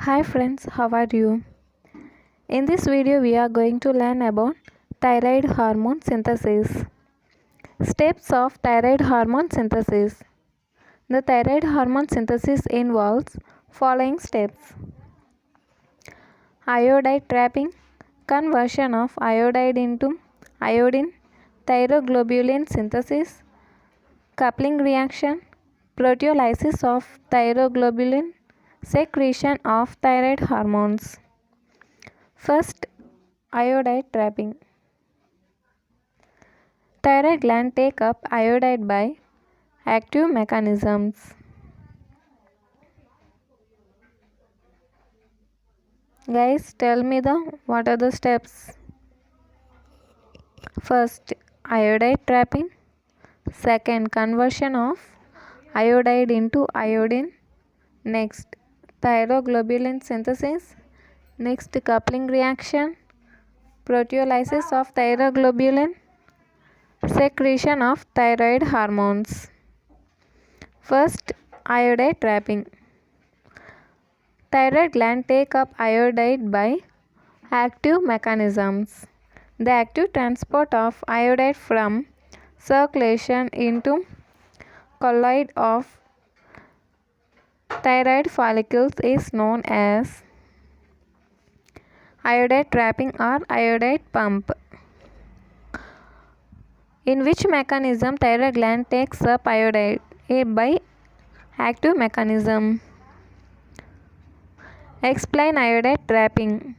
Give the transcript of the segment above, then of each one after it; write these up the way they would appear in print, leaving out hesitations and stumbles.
Hi friends, how are you? In this video we are going to learn about thyroid hormone synthesis. Steps of thyroid hormone synthesis. The thyroid hormone synthesis involves following steps: iodide trapping, conversion of iodide into iodine, thyroglobulin synthesis, coupling reaction, proteolysis of thyroglobulin, secretion of thyroid hormones. First, iodide trapping. Thyroid gland take up iodide by active mechanisms. Guys, tell me what are the steps. First, iodide trapping. Second, conversion of iodide into iodine. Next, thyroglobulin synthesis. Next, coupling reaction. Proteolysis of thyroglobulin. Secretion of thyroid hormones. First, iodide trapping. Thyroid gland take up iodide by active mechanisms. The active transport of iodide from circulation into colloid of thyroid follicles is known as iodide trapping or iodide pump. In which mechanism thyroid gland takes up iodide? A. By active mechanism. Explain iodide trapping.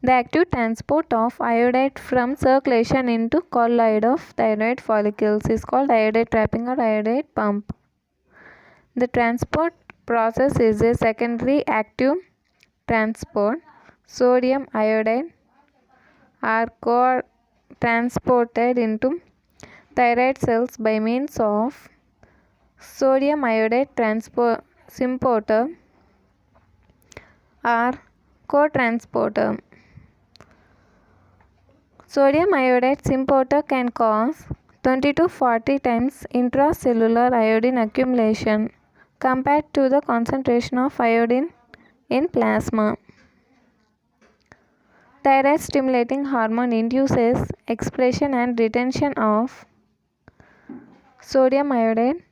The active transport of iodide from circulation into colloid of thyroid follicles is called iodide trapping or iodide pump. The transport process is a secondary active transport. Sodium iodide are transported into thyroid cells by means of sodium iodide symporter or co-transporter. Sodium iodide symporter can cause 20 to 40 times intracellular iodine accumulation compared to the concentration of iodine in plasma. Thyroid stimulating hormone induces expression and retention of sodium iodide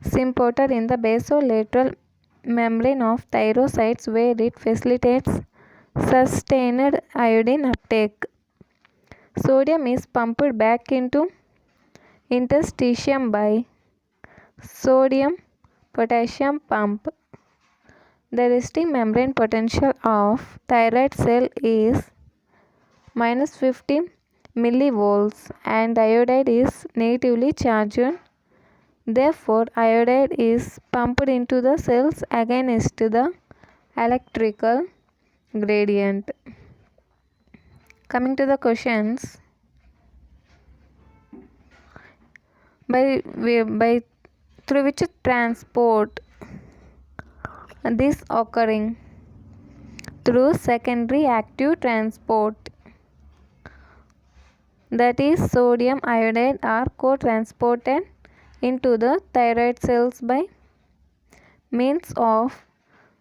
symporter in the basolateral membrane of thyrocytes, where it facilitates sustained iodine uptake. Sodium is pumped back into interstitium by sodium potassium pump. The resting membrane potential of thyroid cell is minus 50 millivolts and iodide is negatively charged. Therefore, iodide is pumped into the cells against the electrical gradient. Coming to the questions. By through which transport this occurring? Through secondary active transport, that is sodium iodide are co-transported into the thyroid cells by means of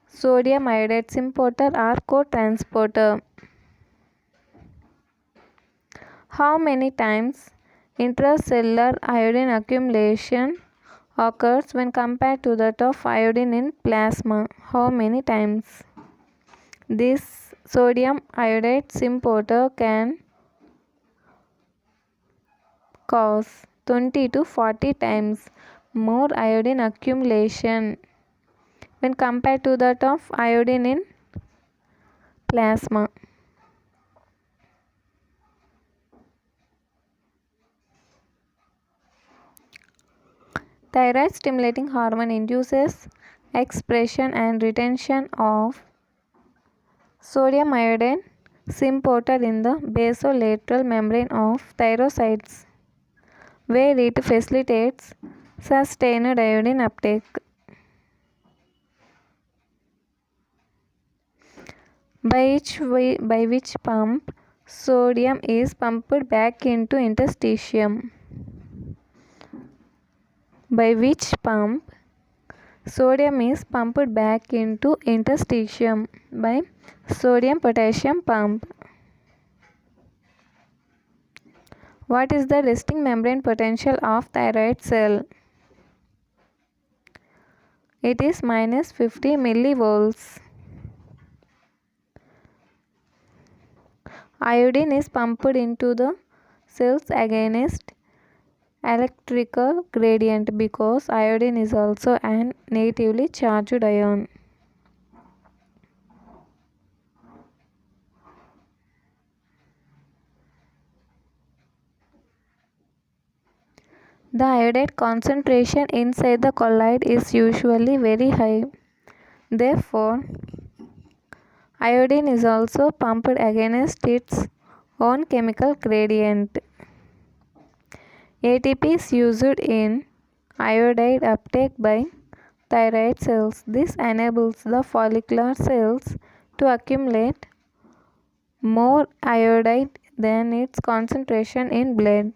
sodium iodide symporter or co-transporter. How many times intracellular iodine accumulation occurs when compared to that of iodine in plasma? How many times? This sodium iodide symporter can cause 20 to 40 times more iodine accumulation when compared to that of iodine in plasma. Thyroid stimulating hormone induces expression and retention of sodium iodide symporter in the basolateral membrane of thyrocytes, where it facilitates sustained iodine uptake. By which pump sodium is pumped back into interstitium? By which pump Sodium is pumped back into interstitium by sodium-potassium pump. What is the resting membrane potential of thyroid cell? It is minus 50 millivolts. Iodine is pumped into the cells against electrical gradient because iodine is also an negatively charged ion. The iodide concentration inside the colloid is usually very high. Therefore, iodine is also pumped against its own chemical gradient. ATP is used in iodide uptake by thyroid cells. This enables the follicular cells to accumulate more iodide than its concentration in blood.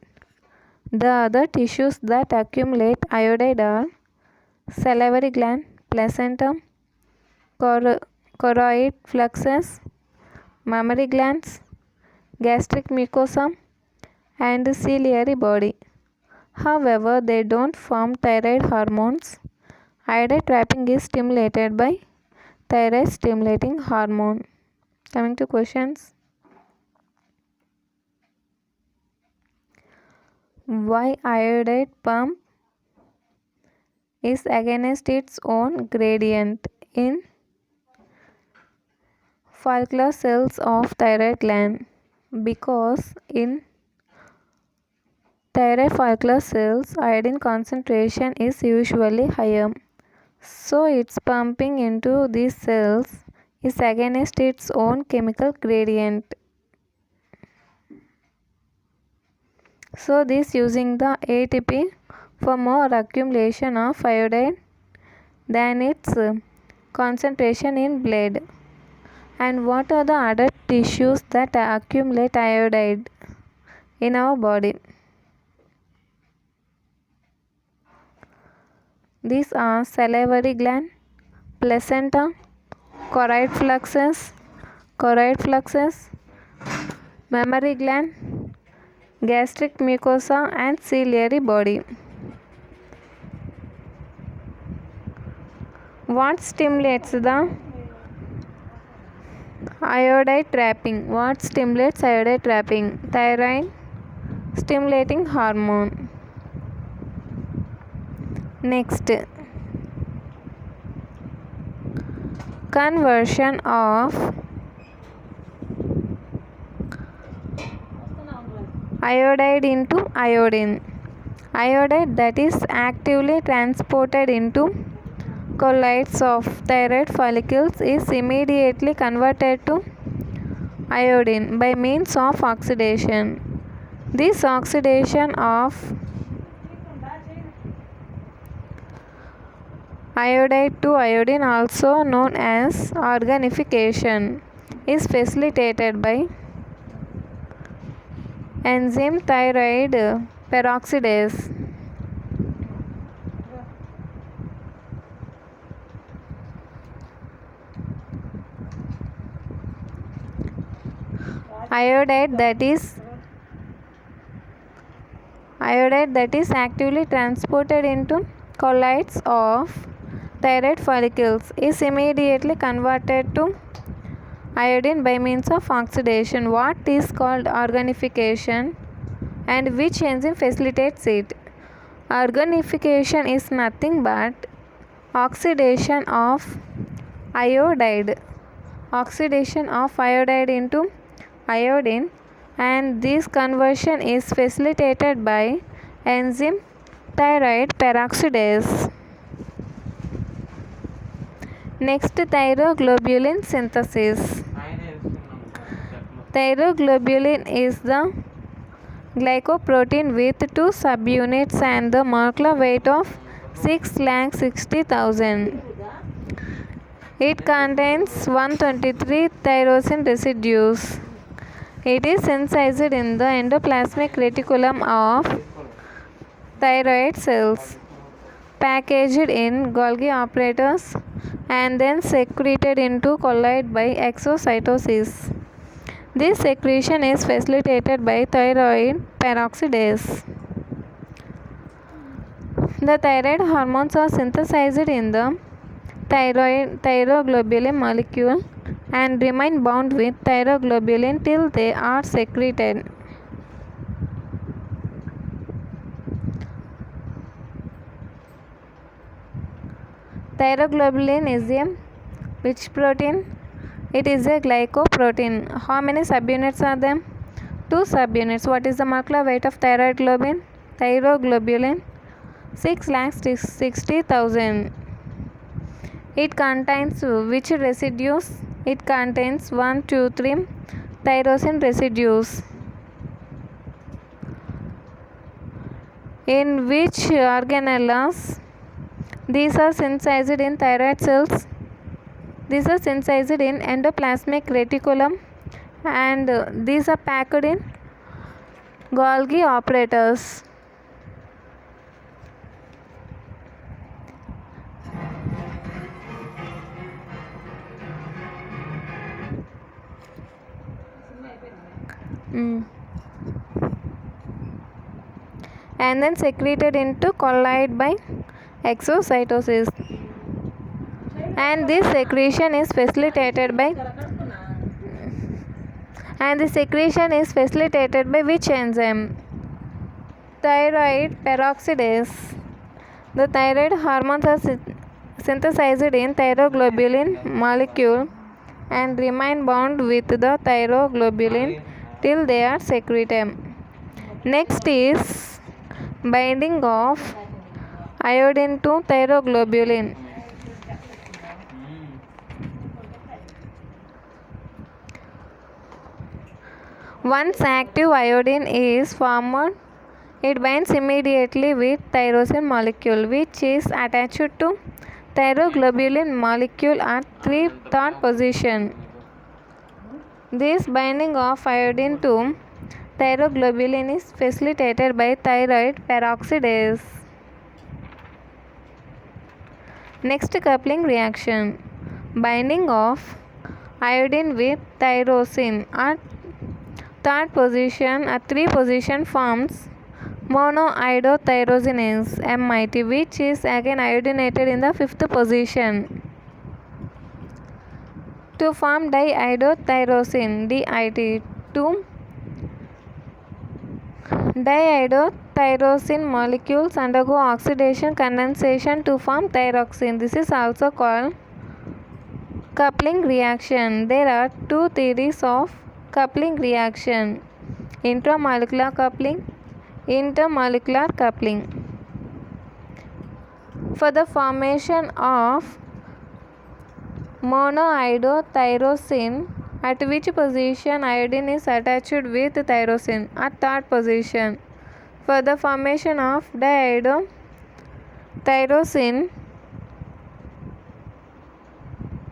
The other tissues that accumulate iodide are salivary gland, placenta, choroid plexus, mammary glands, gastric mucosa, and ciliary body. However, they don't form thyroid hormones. Iodide trapping is stimulated by thyroid stimulating hormone. Coming to questions. Why iodide pump is against its own gradient in follicular cells of thyroid gland? Because in thyroid follicular cells, iodine concentration is usually higher. So its pumping into these cells is against its own chemical gradient. So this using the ATP for more accumulation of iodide than its concentration in blood. And what are the other tissues that accumulate iodide in our body? These are salivary gland, placenta, choroid plexus, mammary gland, gastric mucosa, and ciliary body. What stimulates the iodide trapping? What stimulates iodide trapping? Thyroid stimulating hormone. Next, conversion of iodide into iodine. Iodide that is actively transported into colloids of thyroid follicles is immediately converted to iodine by means of oxidation. This oxidation of iodide to iodine, also known as organification, is facilitated by enzyme thyroid peroxidase. Iodide that is actively transported into colloids of thyroid follicles is immediately converted to iodine by means of oxidation. What is called organification and which enzyme facilitates it? Organification is nothing but oxidation of iodide into iodine, and this conversion is facilitated by enzyme thyroid peroxidase. Next, thyroglobulin synthesis. Thyroglobulin is the glycoprotein with 2 subunits and the molecular weight of 6,60,000. It contains 123 tyrosine residues. It is synthesized in the endoplasmic reticulum of thyroid cells. packaged in Golgi apparatus and then secreted into colloid by exocytosis. This secretion is facilitated by thyroid peroxidase. The thyroid hormones are synthesized in the thyroglobulin molecule and remain bound with thyroglobulin till they are secreted. Thyroglobulin is a which protein? It is a glycoprotein. How many subunits are there? 2 subunits. What is the molecular weight of thyroid globulin? Thyroglobulin 6,60,000. It contains which residues? It contains 1, 2, 3 tyrosine residues. In which organelles? These are synthesized in thyroid cells. These are synthesized in endoplasmic reticulum and these are packed in Golgi apparatus. And then secreted into colloid by exocytosis. And this secretion is facilitated by which enzyme? Thyroid peroxidase. The thyroid hormones are synthesized in thyroglobulin molecule and remain bound with the thyroglobulin till they are secreted. Next is binding of iodine to thyroglobulin. Once active iodine is formed, it binds immediately with tyrosine molecule which is attached to thyroglobulin molecule at 3rd position. This binding of iodine to thyroglobulin is facilitated by thyroid peroxidase. Next, coupling reaction. Binding of iodine with tyrosine at 3rd position forms monoiodothyrosinase MIT which is again iodinated in the 5th position to form diiodothyrosin DIT. Two diiodothyrosin molecules undergo oxidation condensation to form thyroxine. This is also called coupling reaction. There are 2 theories of coupling reaction: intramolecular coupling, intermolecular coupling. For the formation of monoiodothyrosin, at which position iodine is attached with tyrosine? At 3rd position. For the formation of diiodothyrosin,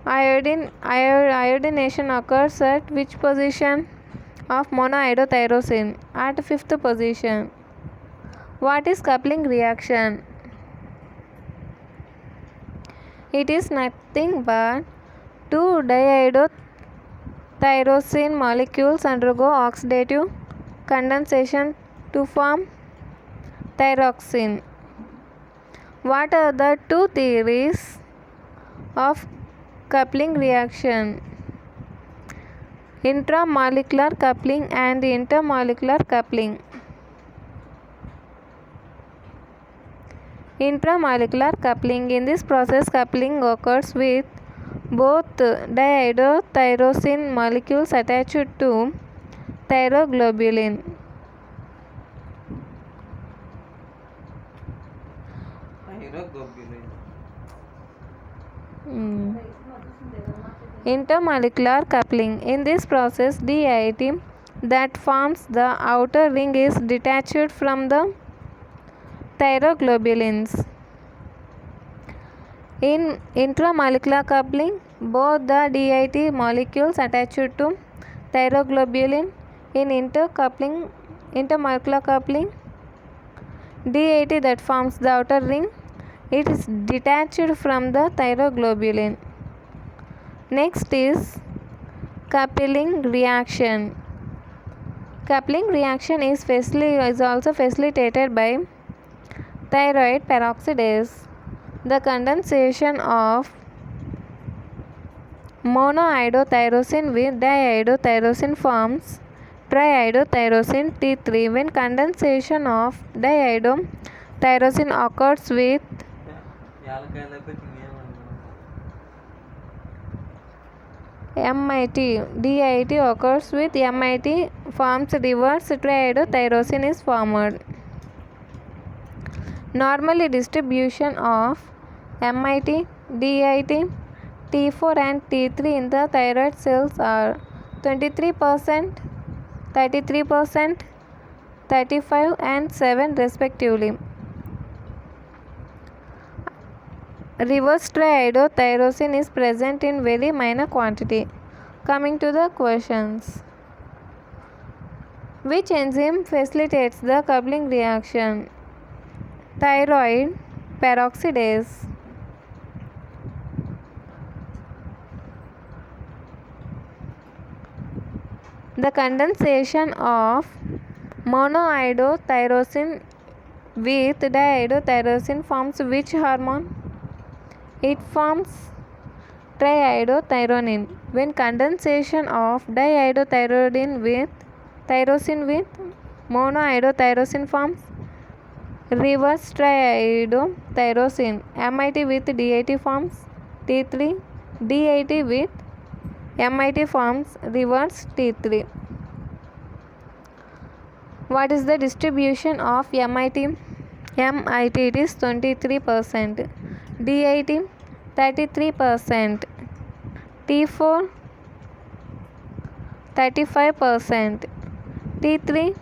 iodination occurs at which position of monoiodothyrosin? At 5th position. What is coupling reaction? It is nothing but 2 diiodothyrosin molecules undergo oxidative condensation to form thyroxine. What are the 2 theories of coupling reaction? Intramolecular coupling and intermolecular coupling. Intramolecular coupling. In this process, coupling occurs with both diiodothyrosin molecules attached to thyroglobulin. Intermolecular coupling. In this process, DIT that forms the outer ring is detached from the thyroglobulins. In intramolecular coupling, both the DIT molecules attached to thyroglobulin. In intermolecular coupling, DIT that forms the outer ring It is detached from the thyroglobulin. Next is coupling reaction. Coupling reaction is also facilitated by thyroid peroxidase. The condensation of monoiodotyrosine with diiodotyrosine forms triiodotyrosine T3. When condensation of diiodotyrosine occurs with DIT occurs with MIT forms reverse triiodotyrosine is formed. Normally distribution of MIT, DIT, T4 and T3 in the thyroid cells are 23%, 33%, 35 and 7 respectively. Reverse triiodotyrosine is present in very minor quantity. Coming to the questions. Which enzyme facilitates the coupling reaction? Thyroid peroxidase. The condensation of monoiodotyrosine with diiodotyrosine forms which hormone? It forms triiodothyronine. When condensation of diiodothyronine with tyrosine with monoiodotyrosine forms reverse triiodotyrosine. MIT with DIT forms T3. DIT with MIT forms reverse T3. What is the distribution of MIT? MIT it is 23%. DIT 33%. T4 35%. T3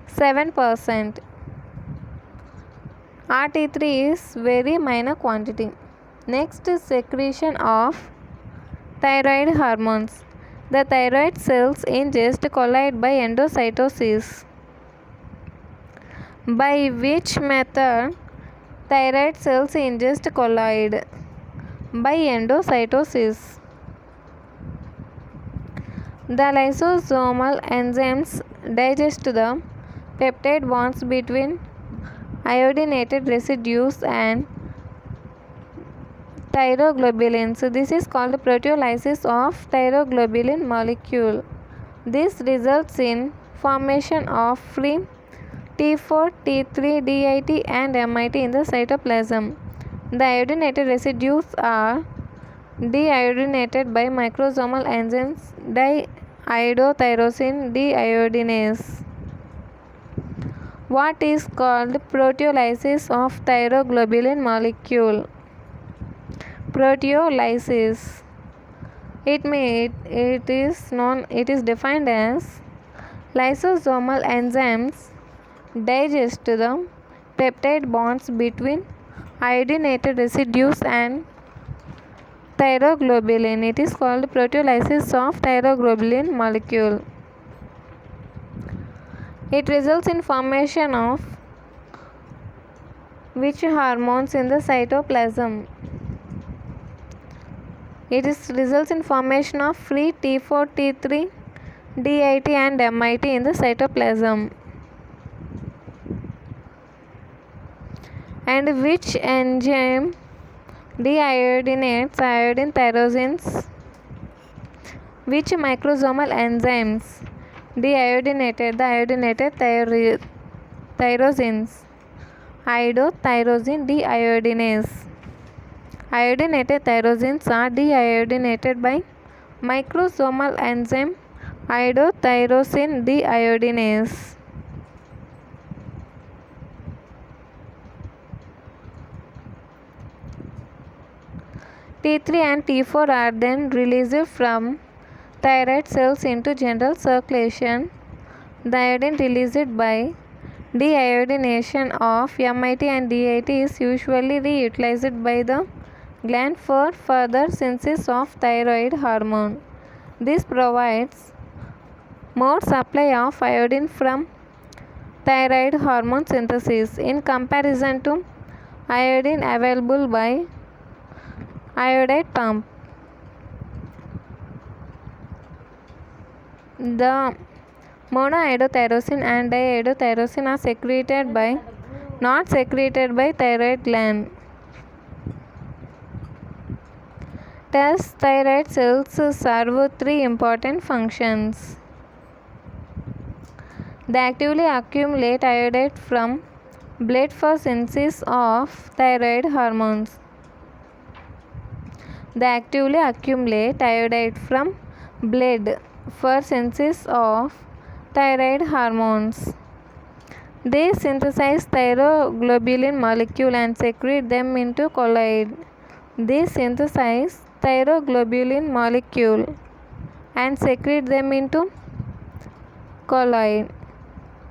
7%. RT3 is very minor quantity. Next is secretion of thyroid hormones. The thyroid cells ingest colloid by endocytosis. By which method thyroid cells ingest colloid? By endocytosis. The lysosomal enzymes digest the peptide bonds between iodinated residues and thyroglobulins. This is called proteolysis of thyroglobulin molecule. This results in formation of free T4, T3, DIT and MIT in the cytoplasm. The iodinated residues are deiodinated by microsomal enzymes diiodotyrosine deiodinase. What is called proteolysis of thyroglobulin molecule? Proteolysis. It is defined as lysosomal enzymes digest the peptide bonds between iodinated residues and thyroglobulin. It is called proteolysis of thyroglobulin molecule. It results in formation of which hormones in the cytoplasm? It results in formation of free T4, T3, DIT and MIT in the cytoplasm. And which enzyme deiodinates iodine tyrosines? Which microsomal enzymes deiodinated the iodinated tyrosines? Iodotyrosine deiodinase. Iodinated tyrosines are deiodinated by microsomal enzyme iodotyrosine deiodinase. T3 and T4 are then released from thyroid cells into general circulation. The iodine released by deiodination of MIT and DIT is usually reutilized by the gland for further synthesis of thyroid hormone. This provides more supply of iodine from thyroid hormone synthesis in comparison to iodine available by iodide pump. The monoiodotyrosine and diiodotyrosine are secreted by, not secreted by thyroid gland. Thus, thyroid cells serve three important functions. They actively accumulate iodide from blood for synthesis of thyroid hormones. They actively accumulate iodide from blood for synthesis of thyroid hormones. They synthesize thyroglobulin molecule and secrete them into colloid. They synthesize thyroglobulin molecule and secrete them into colloid.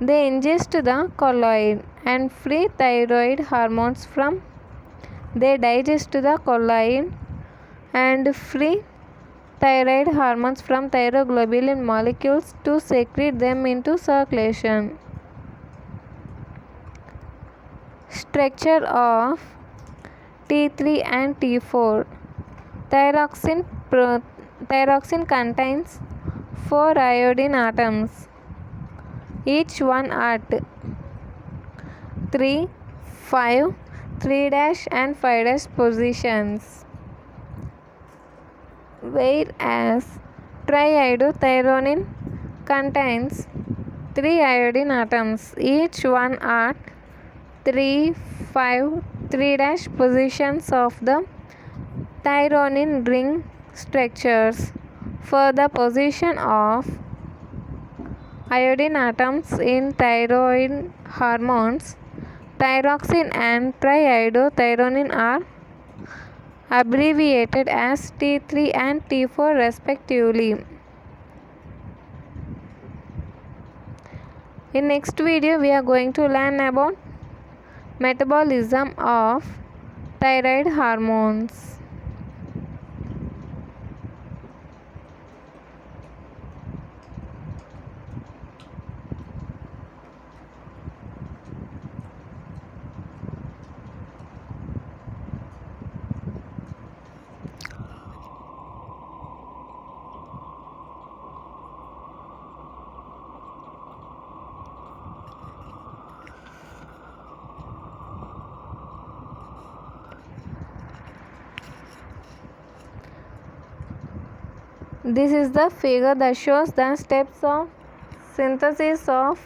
They ingest the colloid and free thyroid hormones from. They digest the colloid and free thyroid hormones from thyroglobulin molecules to secrete them into circulation. Structure of T3 and T4. Thyroxine contains 4 iodine atoms, each one at 3, 5, 3' and 5' positions, whereas triiodothyronine contains 3 iodine atoms, each one at 3, 5, 3' positions of the thyronine ring structures. For the position of iodine atoms in thyroid hormones, thyroxine and triiodothyronine are abbreviated as T3 and T4 respectively. In next video, we are going to learn about metabolism of thyroid hormones. This is the figure that shows the steps of synthesis of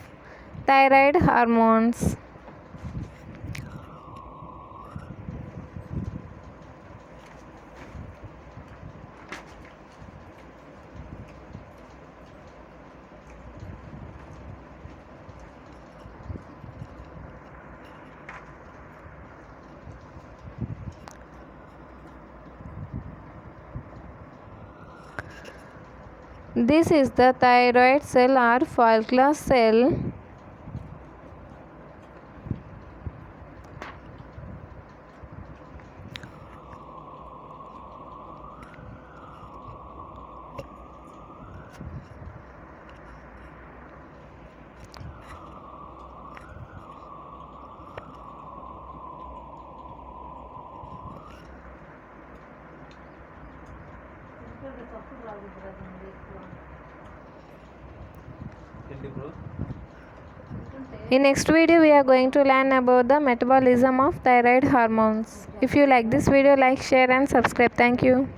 thyroid hormones. This is the thyroid cell or follicular cell. In next video, we are going to learn about the metabolism of thyroid hormones. If you like this video, like, share and subscribe. Thank you.